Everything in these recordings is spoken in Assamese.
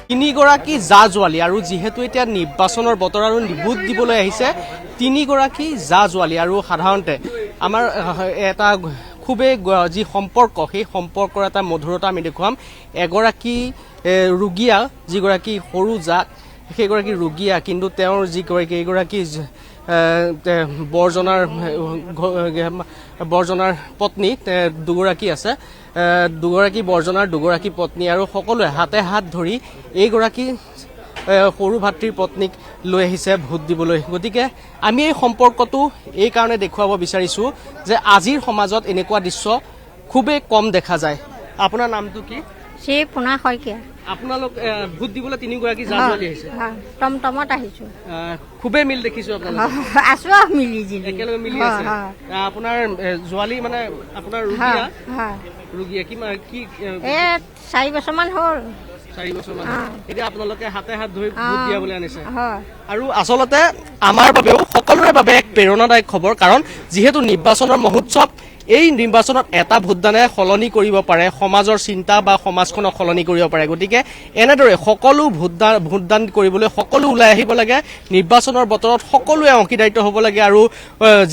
তিনিগৰাকী জা-জোৱালী আৰু যিহেতু এতিয়া নিৰ্বাচনৰ বতৰ আৰু ভোট দিবলৈ আহিছে তিনিগৰাকী জা-জোৱালী আৰু সাধাৰণতে আমাৰ এটা খুবেই যি সম্পৰ্ক সেই সম্পৰ্কৰ এটা মধুৰতা আমি দেখুৱাম এগৰাকী ৰোগীয়া যিগৰাকী সৰু জাক সেইগৰাকী ৰোগীয়া কিন্তু তেওঁৰ এইগৰাকী বৰজনাৰ পত্নী দুগৰাকী আছে দুগৰাকী বৰজনাৰ দুগৰাকী পত্নী আৰু সকলোৱে হাতে হাত ধৰি এইগৰাকী সৰু ভাতৃৰ পত্নীক লৈ আহিছে ভোট দিবলৈ গতিকে আমি এই সম্পৰ্কটো এই কাৰণে দেখুৱাব বিচাৰিছোঁ যে আজিৰ সমাজত এনেকুৱা দৃশ্য খুবেই কম দেখা যায় আপোনাৰ নামটো কি শ্ৰী পুনা শইকীয়া আপোনালোক ভোট দিবলৈ তিনিগৰাকী জা-জোৱালী আহিছে টমটমত আহিছো খুবেই মিল দেখিছো আপোনালোক আছো মিলি একেলগে মিলি আছে আপোনাৰ জোৱালী মানে আপোনাৰ ৰোগীয়া কি 4 বছৰমান হ'ল 4 বছৰমান এতিয়া আপোনালোকে হাতে হাত ধৰি ভোট দিয়াবলৈ আনিছে আৰু আচলতে আমাৰ বাবেও সকলোৰে বাবে এক প্ৰেৰণাদায়ক খবৰ কাৰণ যিহেতু নিৰ্বাচনৰ মহোৎসৱ এই নিৰ্বাচনত এটা ভোটদানে সলনি কৰিব পাৰে সমাজৰ চিন্তা বা সমাজখনক সলনি কৰিব পাৰে গতিকে এনেদৰে সকলো ভোটদান কৰিবলৈ সকলো ওলাই আহিব লাগে নিৰ্বাচনৰ বতৰত সকলোৱে অংশীদাৰিত্ব হ'ব লাগে আৰু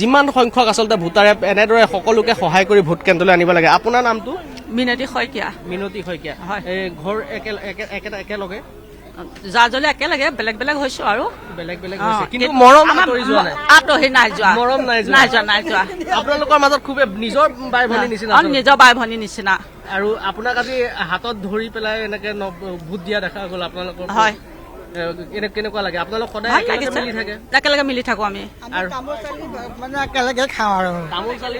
যিমান সংখ্যক আচলতে ভোটাৰে এনেদৰে সকলোকে সহায় কৰি ভোট কেন্দ্ৰলৈ আনিব লাগে আপোনাৰ নামটো মিনতি শইকীয়া ঘৰ একেলগে জা-জোৱালী একেলগে বেলেগ বেলেগ হৈছো আৰু বেলেগ হৈছে কিন্তু মৰম আঁতৰি যোৱা নাই আঁতৰি নাই যোৱা মৰম নাই যোৱা আপোনালোকৰ মাজত খুবেই নিজৰ বাই ভনী নিচিনা নিজৰ বাই ভনী নিচিনা আৰু আপোনাক আজি হাতত ধৰি পেলাই এনেকে ভোট দিয়া দেখা গ'ল আপোনালোকৰ হয় কেনেকুৱা লাগে আপোনালোক সদায় একেলগে মিলি থাকো আমি আৰু মানে একেলগে খাওঁ আৰু তামোল চালি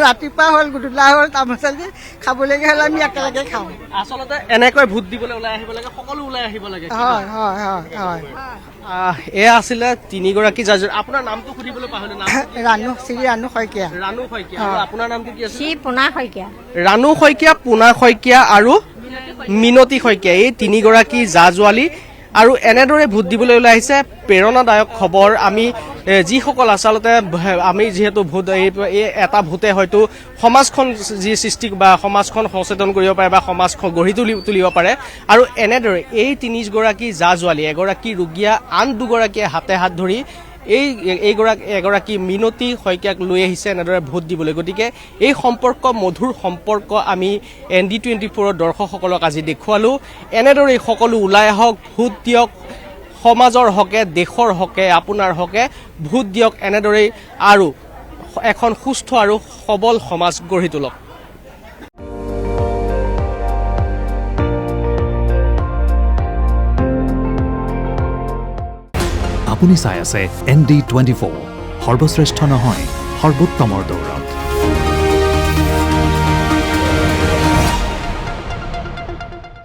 ৰাতিপুৱা হ'ল গধূলা হ'ল তামোল চালি খাবলৈকে হ'লে আমি একেলগে খাওঁ আচলতে এনেকৈ ভোট দিবলৈ ওলাই আহিব লাগে সকলো ওলাই আহিব লাগে এয়া আছিলে তিনিগৰাকী জা-জোৱালী আপোনাৰ নামটো সুধিবলৈ পাহৰিলো ৰাণু শইকীয়া আৰু আপোনাৰ নামটো কি আছে শ্ৰী পুনা শইকীয়া ৰাণু শইকীয়া পুনা শইকীয়া আৰু মিনতি শইকীয়া এই তিনিগৰাকী জা-জোৱালী আৰু এনেদৰে ভোট দিবলৈ ওলাই আহিছে প্ৰেৰণাদায়ক খবৰ আমি যিসকল আচলতে আমি যিহেতু ভোট এই এটা ভোটে হয়তো সমাজখন যি সৃষ্টি বা সমাজখন সচেতন কৰিব পাৰে বা সমাজখন গঢ়ি তুলিব পাৰে আৰু এনেদৰে এই তিনিগৰাকী জা-জোৱালী এগৰাকী ৰোগীয়া আন দুগৰাকীয়ে হাতে হাত ধৰি এগৰাকী মিনতি শইকীয়াক লৈ আহিছে এনেদৰে ভোট দিবলৈ গতিকে এই সম্পৰ্ক মধুৰ সম্পৰ্ক আমি ND24ৰ দৰ্শকসকলক আজি দেখুৱালোঁ এনেদৰে সকলো ওলাই আহক ভোট দিয়ক সমাজৰ হকে দেশৰ হকে আপোনাৰ হকে ভোট দিয়ক এনেদৰেই আৰু এখন সুস্থ আৰু সবল সমাজ গঢ়ি তোলক আপুনি চাই আছে ND24 সৰ্বশ্ৰেষ্ঠ নহয় সৰ্বোত্তমৰ দৌৰ